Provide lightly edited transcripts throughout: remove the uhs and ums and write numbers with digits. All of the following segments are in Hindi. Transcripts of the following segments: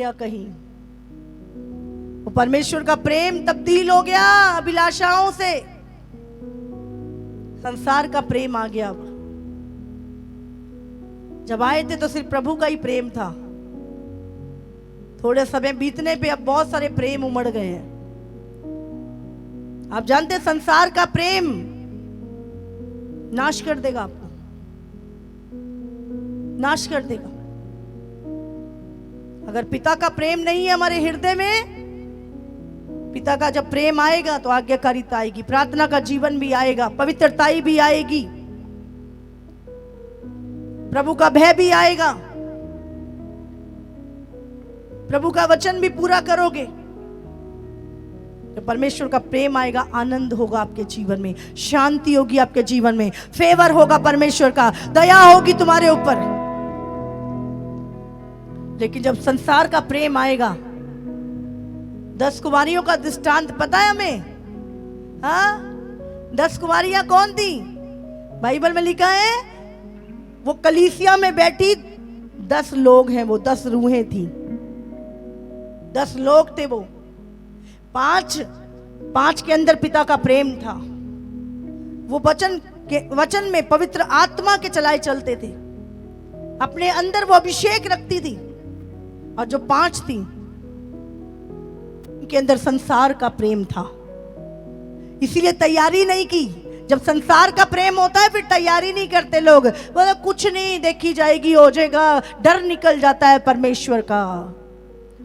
गया कहीं। वो परमेश्वर का प्रेम तब्दील हो गया अभिलाषाओं से, संसार का प्रेम आ गया। जब आए थे तो सिर्फ प्रभु का ही प्रेम था। थोड़े समय बीतने पे अब बहुत सारे प्रेम उमड़ गए हैं। आप जानते हैं संसार का प्रेम नाश कर देगा आपको, नाश कर देगा। अगर पिता का प्रेम नहीं है हमारे हृदय में, पिता का जब प्रेम आएगा तो आज्ञाकारिता आएगी, प्रार्थना का जीवन भी आएगा, पवित्रता भी आएगी, प्रभु का भय भी आएगा, प्रभु का वचन भी पूरा करोगे। जब परमेश्वर का प्रेम आएगा, आनंद होगा आपके जीवन में, शांति होगी आपके जीवन में, फेवर होगा परमेश्वर का, दया होगी तुम्हारे ऊपर। लेकिन जब संसार का प्रेम आएगा, 10 कुमारियों का दृष्टांत पता है हमें? हाँ, 10 कुमारियां कौन थी? बाइबल में लिखा है वो कलीसिया में बैठी 10 लोग हैं, वो 10 रूहें थी, 10 लोग थे वो। 5 के अंदर पिता का प्रेम था। वो वचन में पवित्र आत्मा के चलाए चलते थे, अपने अंदर वो अभिषेक रखती थी। और जो 5 थी उनके अंदर संसार का प्रेम था, इसीलिए तैयारी नहीं की। जब संसार का प्रेम होता है फिर तैयारी नहीं करते लोग, बोले कुछ नहीं, देखी जाएगी, हो जाएगा, डर निकल जाता है परमेश्वर का,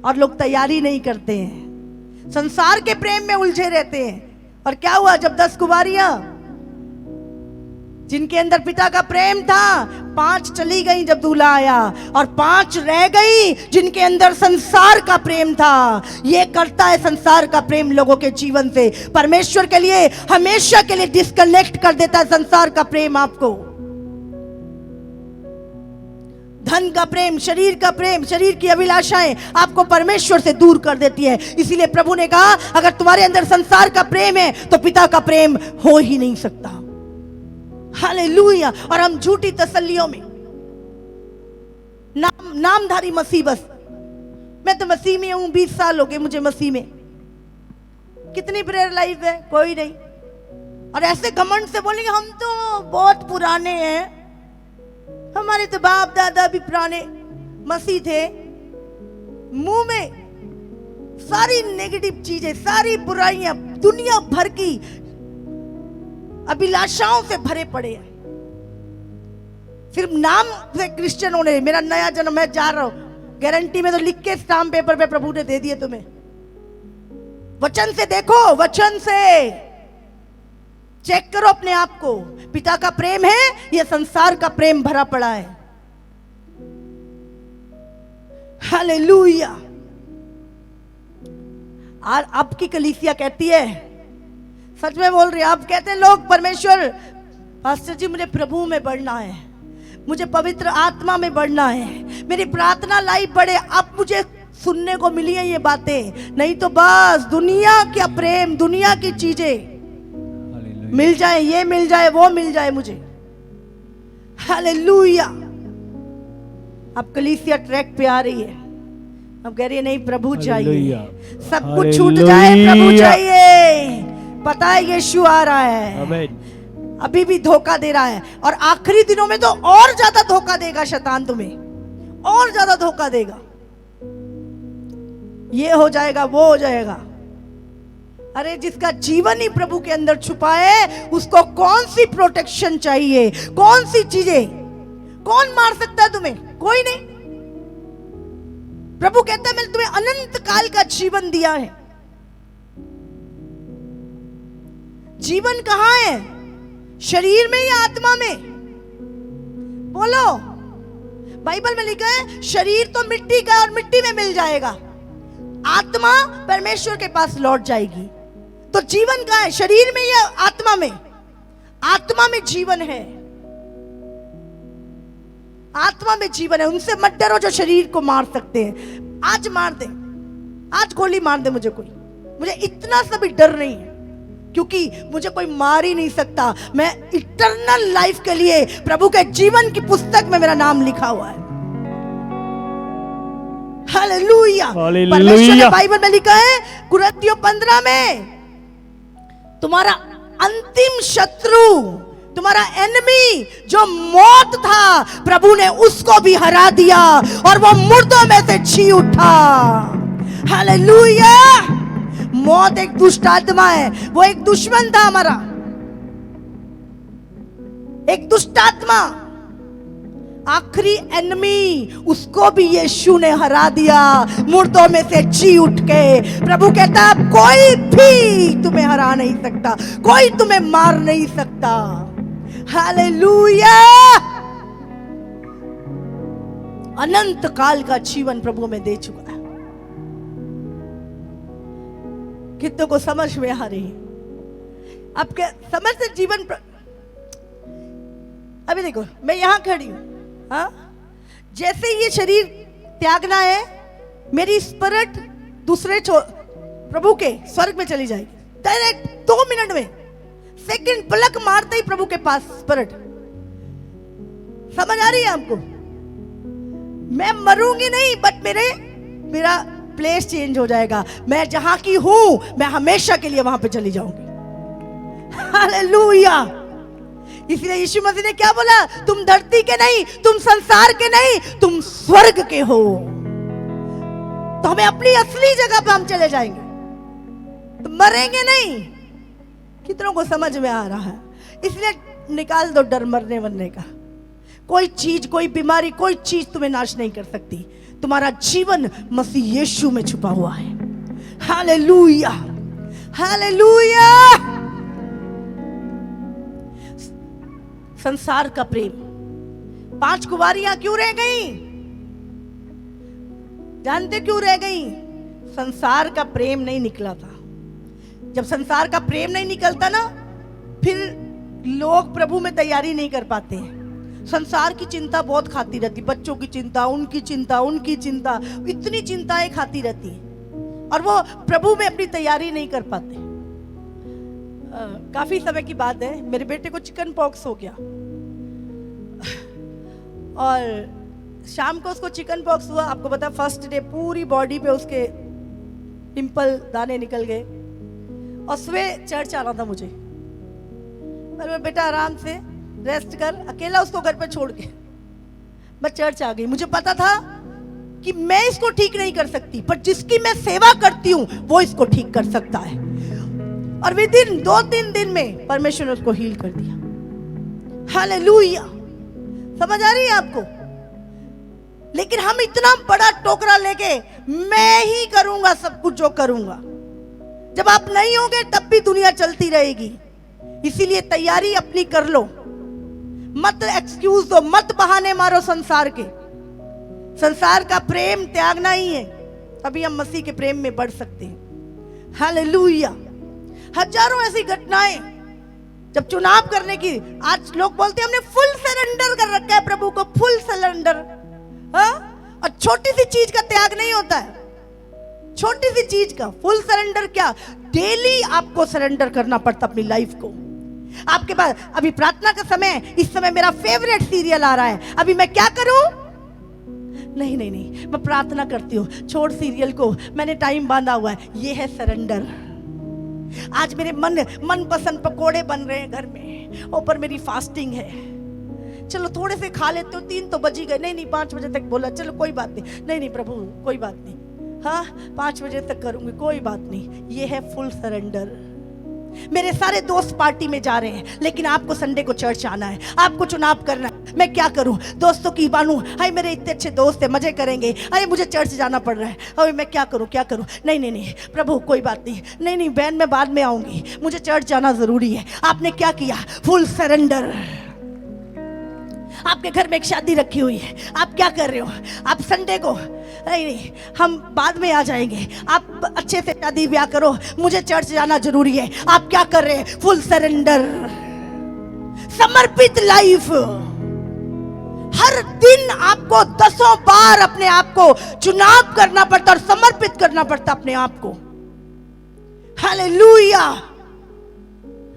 और लोग तैयारी नहीं करते हैं, संसार के प्रेम में उलझे रहते हैं। और क्या हुआ जब 10 कुमारियां जिनके अंदर पिता का प्रेम था, 5 चली गई जब दूल्हा आया, और 5 रह गई जिनके अंदर संसार का प्रेम था। ये करता है संसार का प्रेम लोगों के जीवन से, परमेश्वर के लिए हमेशा के लिए डिस्कनेक्ट कर देता है संसार का प्रेम आपको। धन का प्रेम, शरीर का प्रेम, शरीर की अभिलाषाएं आपको परमेश्वर से दूर कर देती है। इसीलिए प्रभु ने कहा अगर तुम्हारे अंदर संसार का प्रेम है तो पिता का प्रेम हो ही नहीं सकता। हालेलुया। और हम झूठी तसल्लियों में, नामधारी मसीह, बस मैं तो मसीह में हूं, 20 साल हो गए मुझे मसीह में, कितनी प्रेयर लाइफ है, कोई नहीं। और ऐसे घमंड से बोलेंगे हम तो बहुत पुराने हैं, हमारे तो बाप दादा भी पुराने मसीह थे। मुंह में सारी नेगेटिव चीजें, सारी बुराइयां, दुनिया भर की अभिलाषाओं से भरे पड़े हैं। सिर्फ नाम से क्रिश्चियन होने, मेरा नया जन्म, मैं जा रहा हूं, गारंटी में तो लिख के स्टाम्प पेपर पे प्रभु ने दे दिए तुम्हें। वचन से देखो, वचन से चेक करो अपने आप को, पिता का प्रेम है या संसार का प्रेम भरा पड़ा है। हालेलुया। और अब की कलीसिया कहती है, सच में बोल रही है, अब कहते हैं लोग परमेश्वर, पास्टर जी मुझे प्रभु में बढ़ना है, मुझे पवित्र आत्मा में बढ़ना है, मेरी प्रार्थना लाइफ बढ़े। अब मुझे सुनने को मिली है ये बातें, नहीं तो बस दुनिया का प्रेम, दुनिया की चीजें मिल जाए, ये मिल जाए, वो मिल जाए मुझे। हालेलुया। अब कलीसिया ट्रैक पे आ रही है, अब कह रही है नहीं प्रभु चाहिए, सब कुछ छूट जाए, प्रभु चाहिए। पता है यीशु आ रहा है, अभी भी धोखा दे रहा है, और आखिरी दिनों में तो और ज्यादा धोखा देगा शैतान तुम्हें, और ज्यादा धोखा देगा। ये हो जाएगा, वो हो जाएगा। अरे जिसका जीवन ही प्रभु के अंदर छुपा है, उसको कौन सी प्रोटेक्शन चाहिए, कौन सी चीजें, कौन मार सकता है तुम्हें? कोई नहीं। प्रभु कहता है मैंने तुम्हें अनंत काल का जीवन दिया है। जीवन कहां है? शरीर में या आत्मा में? बोलो। बाइबल में लिखा है शरीर तो मिट्टी का और मिट्टी में मिल जाएगा, आत्मा परमेश्वर के पास लौट जाएगी। तो जीवन कहां है? शरीर में या आत्मा में? आत्मा में जीवन है, आत्मा में जीवन है। उनसे मत डरो जो शरीर को मार सकते हैं। आज मार दे, आज गोली मार दे मुझे कोई, मुझे इतना सा भी डर नहीं है, क्योंकि मुझे कोई मार ही नहीं सकता। मैं इटर्नल लाइफ के लिए प्रभु के जीवन की पुस्तक में मेरा नाम लिखा हुआ है। हालेलुया। हालेलुया। परमेश्वर ने बाइबल में लिखा है कुरिन्थियों 15 में, तुम्हारा अंतिम शत्रु, तुम्हारा एनिमी जो मौत था, प्रभु ने उसको भी हरा दिया और वो मुर्दों में से जी उठा। हालेलुया। मौत एक दुष्ट आत्मा है, वो एक दुश्मन था हमारा, एक दुष्ट आत्मा, आखिरी एनिमी, उसको भी यीशु ने हरा दिया मुर्दों में से जी उठ के। प्रभु कहता है कोई भी तुम्हें हरा नहीं सकता, कोई तुम्हें मार नहीं सकता। हालेलुया। अनंत काल का जीवन प्रभु में दे चुका है। कितनों को समझ में आ रही? आपके समझ से जीवन अभी देखो, मैं यहां खड़ी हूं, हाँ? जैसे ये शरीर त्यागना है, मेरी स्पिरिट दूसरे प्रभु के स्वर्ग में चली जाएगी डायरेक्ट 2 मिनट में, सेकंड पलक मारते ही प्रभु के पास स्पिरिट। समझ आ रही है आपको? मैं मरूंगी नहीं, बट मेरा प्लेस चेंज हो जाएगा। मैं जहां की हूं, मैं हमेशा के लिए वहां पे चली जाऊंगी। हालेलुया। इसलिए यीशु मसीह ने क्या बोला? तुम धरती के नहीं, तुम संसार के नहीं, तुम स्वर्ग के हो। तो हमें अपनी असली जगह पे हम चले जाएंगे, तो मरेंगे नहीं। कितनों को समझ में आ रहा है? इसलिए निकाल दो डर मरने वरने का। कोई चीज, कोई बीमारी, कोई चीज तुम्हें नाश नहीं कर सकती। तुम्हारा जीवन मसीह यीशु में छुपा हुआ है। Hallelujah, hallelujah. संसार का प्रेम, 5 कुंवारियां क्यों रह गई? जानते क्यों रह गई? संसार का प्रेम नहीं निकला था। जब संसार का प्रेम नहीं निकलता ना, फिर लोग प्रभु में तैयारी नहीं कर पाते हैं। संसार की चिंता बहुत खाती रहती, बच्चों की चिंता, उनकी चिंता, उनकी चिंता, इतनी चिंताएं खाती रहती है, और वो प्रभु में अपनी तैयारी नहीं कर पाते। काफी समय की बात है, मेरे बेटे को चिकन पॉक्स हो गया और शाम को उसको चिकन पॉक्स हुआ। आपको पता, फर्स्ट डे पूरी बॉडी पे उसके पिंपल, दाने निकल गए, और सुबह चर्च आना था मुझे। पर बेटा आराम से रेस्ट कर, अकेला उसको घर पे छोड़ के मैं चर्च आ गई। मुझे पता था कि मैं इसको ठीक नहीं कर सकती, पर जिसकी मैं सेवा करती हूं वो इसको ठीक कर सकता है। और विदिन 2-3 दिन में परमेश्वर ने उसको हील कर दिया। हालेलुया। समझ आ रही है आपको? लेकिन हम इतना बड़ा टोकरा लेके मैं ही करूंगा सब कुछ जो करूंगा। जब आप नहीं होंगे तब भी दुनिया चलती रहेगी। इसीलिए तैयारी अपनी कर लो, मत एक्सक्यूज दो, मत बहाने मारो संसार के। संसार का प्रेम त्यागना ही है, तभी हम मसीह के प्रेम में बढ़ सकते हैं। हालेलुया। हजारों ऐसी घटनाएं, जब चुनाव करने की, आज लोग बोलते हैं हमने फुल सरेंडर कर रखा है प्रभु को, फुल सरेंडर। हाँ? और छोटी सी चीज का त्याग नहीं होता है, छोटी सी चीज का फुल सरेंडर। क्या? डेली आपको सरेंडर करना पड़ता अपनी लाइफ को। आपके पास अभी प्रार्थना का समय, इस समय मेरा फेवरेट सीरियल आ रहा है, अभी मैं क्या करूं? नहीं नहीं नहीं, मैं प्रार्थना करती हूँ, छोड़ सीरियल को, मैंने टाइम बांधा हुआ है। ये है सरेंडर। आज मेरे मन पसंद पकोड़े बन रहे हैं घर में, ऊपर मेरी फास्टिंग है, चलो थोड़े से खा लेते हो, 3 तो बज ही गए। नहीं नहीं, 5 बजे तक बोला, चलो कोई बात नहीं। नहीं नहीं प्रभु, कोई बात नहीं, हाँ 5 बजे तक करूंगी, कोई बात नहीं। ये है फुल सरेंडर। मेरे सारे दोस्त पार्टी में जा रहे हैं, लेकिन आपको संडे को चर्च आना है, आपको चुनाव करना है। मैं क्या करूं? दोस्तों की बानू, हाय मेरे इतने अच्छे दोस्त हैं, मजे करेंगे, अरे मुझे चर्च जाना पड़ रहा है, अरे मैं क्या करूं, क्या करूं? नहीं नहीं नहीं प्रभु, कोई बात नहीं, नहीं नहीं बहन मैं बाद में आऊंगी, मुझे चर्च जाना जरूरी है। आपने क्या किया? Full surrender. आपके घर में एक शादी रखी हुई है, आप क्या कर रहे हो? आप संडे को, नहीं नहीं हम बाद में आ जाएंगे, आप अच्छे से शादी ब्याह करो, मुझे चर्च जाना जरूरी है। आप क्या कर रहे हैं? फुल सरेंडर, समर्पित लाइफ। हर दिन आपको 10 बार अपने आप को चुनाव करना पड़ता और समर्पित करना पड़ता अपने आप को। हालेलुया।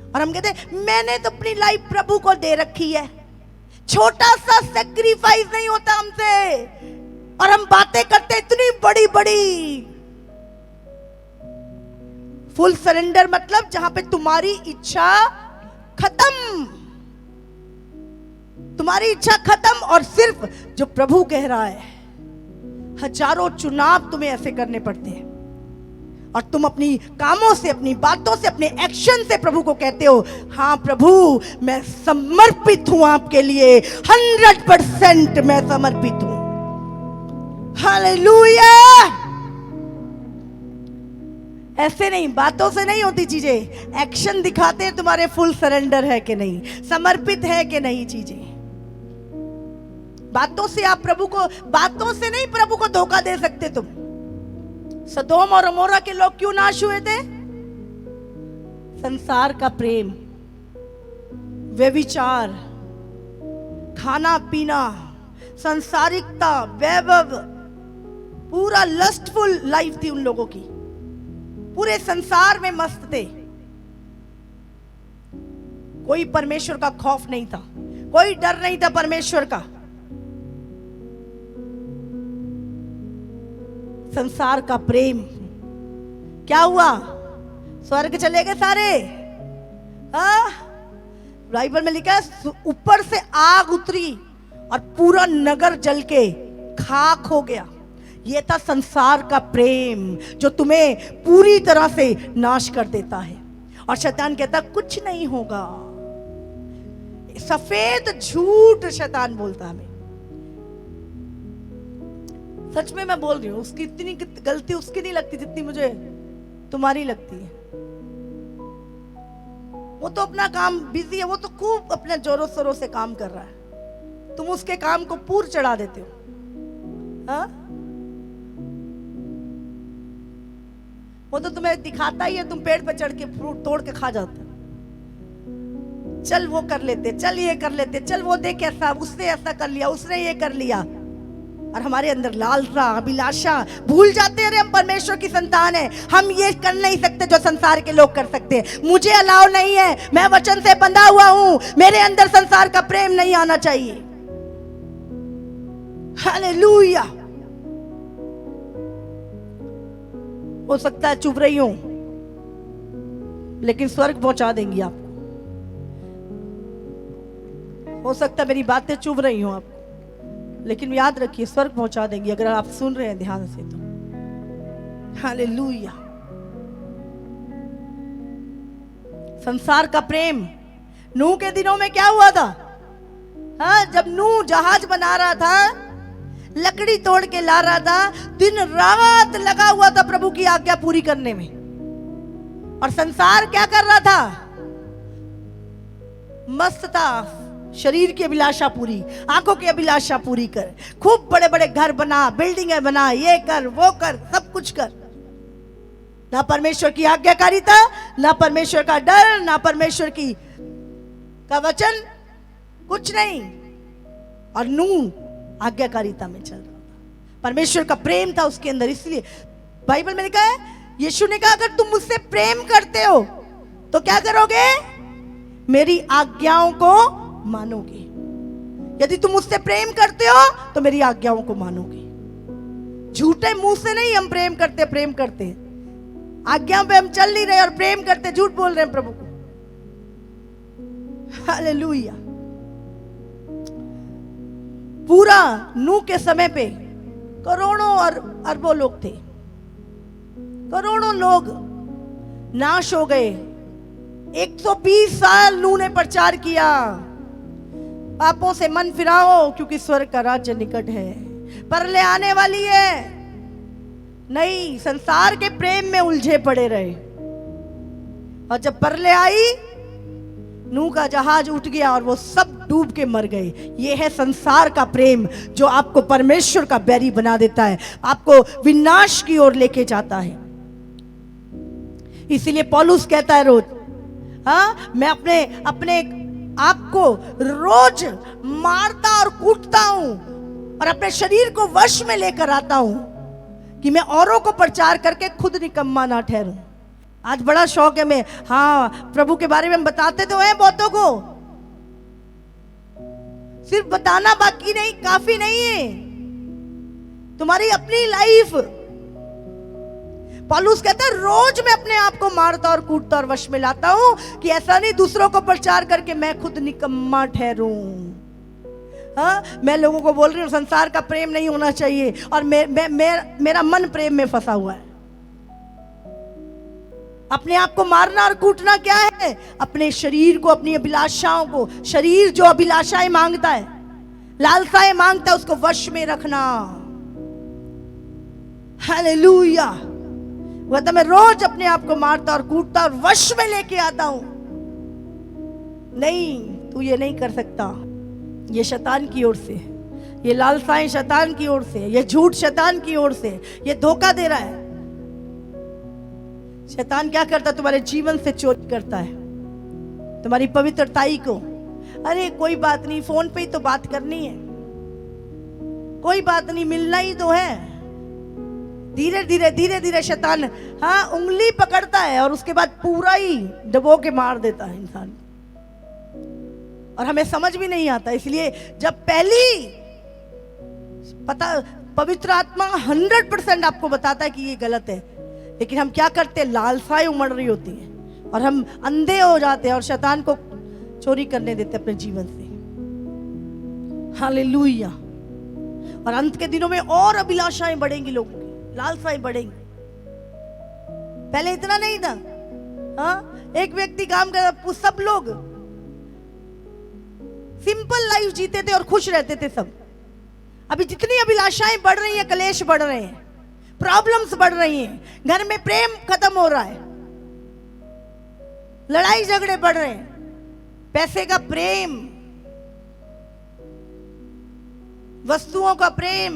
और हम कहते हैं मैंने तो अपनी लाइफ प्रभु को दे रखी है। छोटा सा सैक्रिफाइस नहीं होता हमसे। और हम बातें करते इतनी बड़ी बड़ी। फुल सरेंडर मतलब जहां पे तुम्हारी इच्छा खत्म, तुम्हारी इच्छा खत्म, और सिर्फ जो प्रभु कह रहा है। हजारों चुनाव तुम्हें ऐसे करने पड़ते हैं और तुम अपनी कामों से, अपनी बातों से, अपने एक्शन से प्रभु को कहते हो, हाँ प्रभु मैं समर्पित हूं आपके लिए, 100% मैं समर्पित हूं। हालेलुया। ऐसे नहीं, बातों से नहीं होती चीजें, एक्शन दिखाते हैं तुम्हारे फुल सरेंडर है कि नहीं, समर्पित है कि नहीं चीजें। बातों से आप प्रभु को, बातों से नहीं प्रभु को धोखा दे सकते तुम। सदोम और अमोरा के लोग क्यों नाश हुए थे? संसार का प्रेम, व्यभिचार, खाना पीना, संसारिकता, वैभव, पूरा लस्टफुल लाइफ थी उन लोगों की, पूरे संसार में मस्त थे। कोई परमेश्वर का खौफ नहीं था, कोई डर नहीं था परमेश्वर का। संसार का प्रेम क्या हुआ? स्वर्ग चले गए सारे। बाइबल में लिखा है ऊपर से आग उतरी और पूरा नगर जल के खाक हो गया। यह था संसार का प्रेम जो तुम्हें पूरी तरह से नाश कर देता है। और शैतान कहता कुछ नहीं होगा, सफेद झूठ शैतान बोलता हमें। सच में मैं बोल रही हूं, उसकी इतनी गलती उसकी नहीं लगती जितनी मुझे तुम्हारी लगती है। वो तो अपना काम बिजी है, वो तो खूब अपने जोरों शोरों से काम कर रहा है, तुम उसके काम को पूर चढ़ा देते हो। हाँ? वो तो तुम्हें दिखाता ही है, तुम पेड़ पे चढ़ के फ्रूट तोड़ के खा जाते हो। चल वो कर लेते, चल ये कर लेते, चल वो देख ऐसा, उसने ऐसा कर लिया, उसने ये कर लिया। और हमारे अंदर लालसा, अभिलाषा, भूल जाते हैं अरे हम परमेश्वर की संतान है, हम ये कर नहीं सकते जो संसार के लोग कर सकते हैं। मुझे अलाउ नहीं है, मैं वचन से बंधा हुआ हूं, मेरे अंदर संसार का प्रेम नहीं आना चाहिए। हालेलुया। हो सकता है चुप रही हूं, लेकिन स्वर्ग पहुंचा देंगी आपको। हो सकता है मेरी बातें चुभ रही हूं आप, लेकिन याद रखिए स्वर्ग पहुंचा देंगी अगर आप सुन रहे हैं ध्यान से तो। हालेलुया। संसार का प्रेम। नूह के दिनों में क्या हुआ था? हाँ, जब नूह जहाज बना रहा था, लकड़ी तोड़ के ला रहा था, दिन रात लगा हुआ था प्रभु की आज्ञा पूरी करने में। और संसार क्या कर रहा था? मस्त था, शरीर की अभिलाषा पूरी, आंखों की अभिलाषा पूरी कर, खूब बड़े बड़े घर बना, बिल्डिंगें बना, ये कर वो कर, सब कुछ कर। ना परमेश्वर की आज्ञाकारिता, ना परमेश्वर का डर, ना परमेश्वर की का वचन, कुछ नहीं। और नूह आज्ञाकारिता में चल रहा था, परमेश्वर का प्रेम था उसके अंदर। इसलिए बाइबल में लिखा है, यीशु ने कहा अगर तुम मुझसे प्रेम करते हो तो क्या करोगे? मेरी आज्ञाओं को मानोगे। यदि तुम मुझसे प्रेम करते हो तो मेरी आज्ञाओं को मानोगे। झूठे मुंह से नहीं हम प्रेम करते, आज्ञाओं पे हम चल नहीं रहे और प्रेम करते झूठ बोल रहे हैं प्रभु को। हालेलुया। पूरा नूह के समय पे करोड़ों और अरबों लोग थे, करोड़ों लोग नाश हो गए। 120 साल नूह ने प्रचार किया, पापों से मन फिराओ क्योंकि स्वर्ग का राज्य निकट है, परले आने वाली है। नहीं, संसार के प्रेम में उलझे पड़े रहे। और जब परले आई, नूह का जहाज उठ गया और वो सब डूब के मर गए। ये है संसार का प्रेम जो आपको परमेश्वर का बैरी बना देता है, आपको विनाश की ओर लेके जाता है। इसीलिए पौलुस कहता है रोज, हाँ, मैं अपने आपको रोज मारता और कूटता हूं और अपने शरीर को वश में लेकर आता हूं कि मैं औरों को प्रचार करके खुद निकम्मा ना ठहरूं। आज बड़ा शौक है मैं, हाँ, प्रभु के बारे में हम बताते तो हैं बहुतों को, सिर्फ बताना बाकी नहीं, काफी नहीं है। तुम्हारी अपनी लाइफ। पौलुस कहता है रोज मैं अपने आप को मारता और कूटता और वश में लाता हूं कि ऐसा नहीं दूसरों को प्रचार करके मैं खुद निकम्मा ठहरूं। हाँ, मैं लोगों को बोल रही हूं संसार का प्रेम नहीं होना चाहिए और मेरा मन प्रेम में फंसा हुआ है। अपने आप को मारना और कूटना क्या है? अपने शरीर को, अपनी अभिलाषाओं को, शरीर जो अभिलाषाएं मांगता है, लालसाएं मांगता है, उसको वश में रखना। हालेलुया। वह तो मैं रोज अपने आप को मारता और कूटता और वश में लेके आता हूं। नहीं, तू ये नहीं कर सकता। ये शैतान की ओर से, ये लालसाएं शैतान की ओर से, ये झूठ शैतान की ओर से, ये धोखा दे रहा है। शैतान क्या करता है? तुम्हारे जीवन से चोरी करता है, तुम्हारी पवित्रताई को। अरे कोई बात नहीं, फोन पे ही तो बात करनी है, कोई बात नहीं, मिलना ही तो है। धीरे धीरे शैतान उंगली पकड़ता है और उसके बाद पूरा ही डबो के मार देता है इंसान, और हमें समझ भी नहीं आता। इसलिए जब पहली पवित्र आत्मा 100% आपको बताता है कि ये गलत है, लेकिन हम क्या करते हैं? लालसाएं उमड़ रही होती हैं और हम अंधे हो जाते हैं और शैतान को चोरी करने देते अपने जीवन से। हालेलुया। और अंत के दिनों में और अभिलाषाएं बढ़ेंगी, लोगों की लालसाएं बढ़ेंगी। पहले इतना नहीं था। हाँ, एक व्यक्ति काम कर, सब लोग सिंपल लाइफ जीते थे और खुश रहते थे सब। अभी जितनी अभिलाषाएं बढ़ रही हैं, कलेश बढ़ रहे हैं, प्रॉब्लम्स बढ़ रही हैं, घर में प्रेम खत्म हो रहा है, लड़ाई झगड़े बढ़ रहे हैं, पैसे का प्रेम, वस्तुओं का प्रेम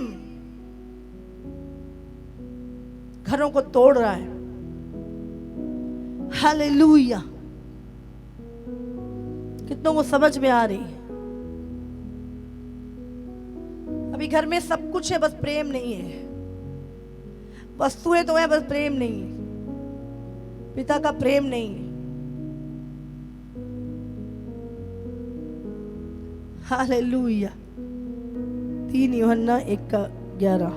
घरों को तोड़ रहा है। हालेलुया। कितनों को समझ में आ रही है? अभी घर में सब कुछ है, बस प्रेम नहीं है। वस्तुएं तो है, बस प्रेम नहीं है, पिता का प्रेम नहीं है। हालेलुया। 3 यूहन्ना 1:11।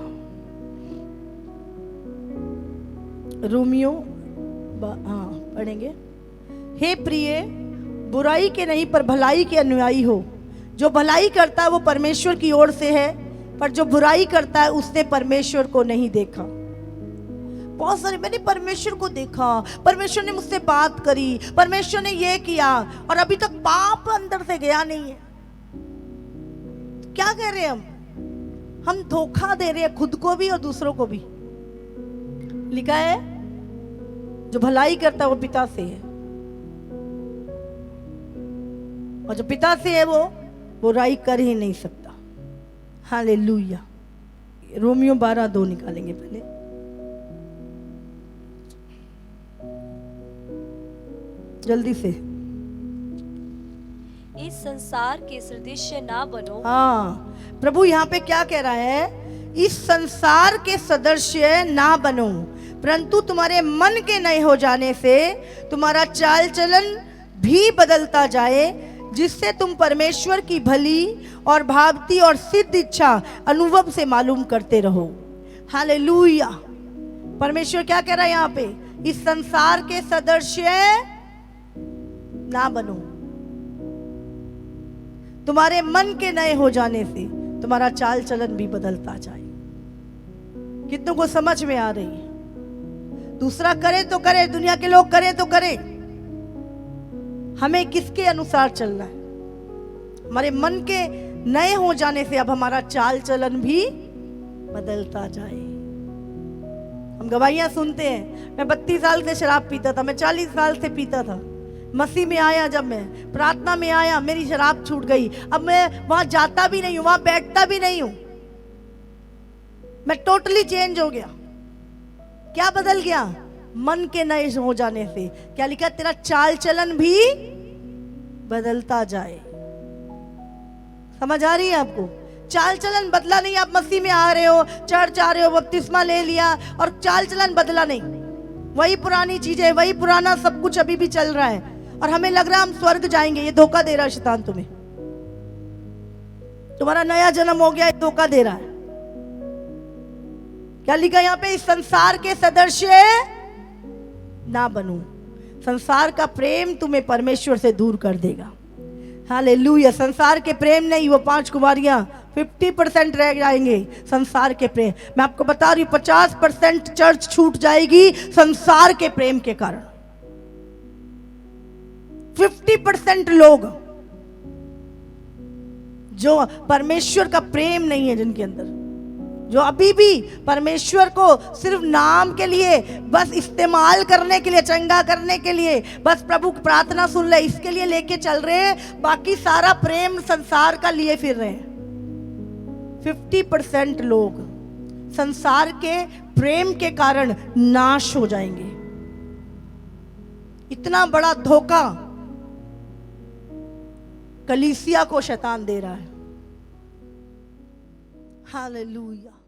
रोमियो पढ़ेंगे। हे प्रिय, बुराई के नहीं पर भलाई के अनुयायी हो। जो भलाई करता है वो परमेश्वर की ओर से है, पर जो बुराई करता है उसने परमेश्वर को नहीं देखा। बहुत सारे, मैंने परमेश्वर को देखा, परमेश्वर ने मुझसे बात करी, परमेश्वर ने ये किया, और अभी तक पाप अंदर से गया नहीं है। क्या कह रहे हैं हम धोखा दे रहे हैं, खुद को भी और दूसरों को भी। लिखा है जो भलाई करता है वो पिता से है, और जो पिता से है वो बुराई कर ही नहीं सकता। हालेलुया। रोमियो 12:2 निकालेंगे पहले। जल्दी से। इस संसार के सदृश ना बनो। हाँ, प्रभु यहाँ पे क्या कह रहा है? इस संसार के सदृश्य ना बनो, परंतु तुम्हारे मन के नए हो जाने से तुम्हारा चाल चलन भी बदलता जाए, जिससे तुम परमेश्वर की भली और भावती और सिद्ध इच्छा अनुभव से मालूम करते रहो। हालेलुया। परमेश्वर क्या कह रहा है यहाँ पे? इस संसार के सदृश्य ना बनो, तुम्हारे मन के नए हो जाने से तुम्हारा चाल चलन भी बदलता जाए। कितनों को समझ में आ रही है? दूसरा करे तो करे, दुनिया के लोग करे तो करे, हमें किसके अनुसार चलना है? हमारे मन के नए हो जाने से अब हमारा चाल चलन भी बदलता जाए। हम गवाहियां सुनते हैं, मैं 32 साल से शराब पीता था, मैं 40 साल से पीता था। मसीह में आया, जब मैं प्रार्थना में आया, मेरी शराब छूट गई। अब मैं वहां जाता भी नहीं हूं, वहां बैठता भी नहीं हूं, मैं टोटली चेंज हो गया। क्या बदल गया? मन के नए हो जाने से। क्या लिखा? तेरा चाल चलन भी बदलता जाए। समझ आ रही है आपको? चाल चलन बदला नहीं। आप मसीह में आ रहे हो, चर्च आ रहे हो, बपतिस्मा ले लिया और चाल चलन बदला नहीं, वही पुरानी चीजें, वही पुराना सब कुछ अभी भी चल रहा है, और हमें लग रहा है हम स्वर्ग जाएंगे। ये धोखा दे रहा है शैतान तुम्हें। तुम्हारा नया जन्म हो गया, ये धोखा दे रहा है। क्या लिखा यहाँ पे, इस संसार के सदृश्य ना बनो। संसार का प्रेम तुम्हें परमेश्वर से दूर कर देगा। हालेलुया। संसार के प्रेम नहीं, वो 5 कुमारियां 50% रह जाएंगे संसार के प्रेम। मैं आपको बता रही हूं 50% चर्च छूट जाएगी संसार के प्रेम के कारण। 50% लोग जो परमेश्वर का प्रेम नहीं है जिनके अंदर, जो अभी भी परमेश्वर को सिर्फ नाम के लिए, बस इस्तेमाल करने के लिए, चंगा करने के लिए, बस प्रभु की प्रार्थना सुन ले इसके लिए लेके चल रहे हैं, बाकी सारा प्रेम संसार का लिए फिर रहे हैं। 50% लोग संसार के प्रेम के कारण नाश हो जाएंगे। इतना बड़ा धोखा कलीसिया को शैतान दे रहा है। हालेलुया।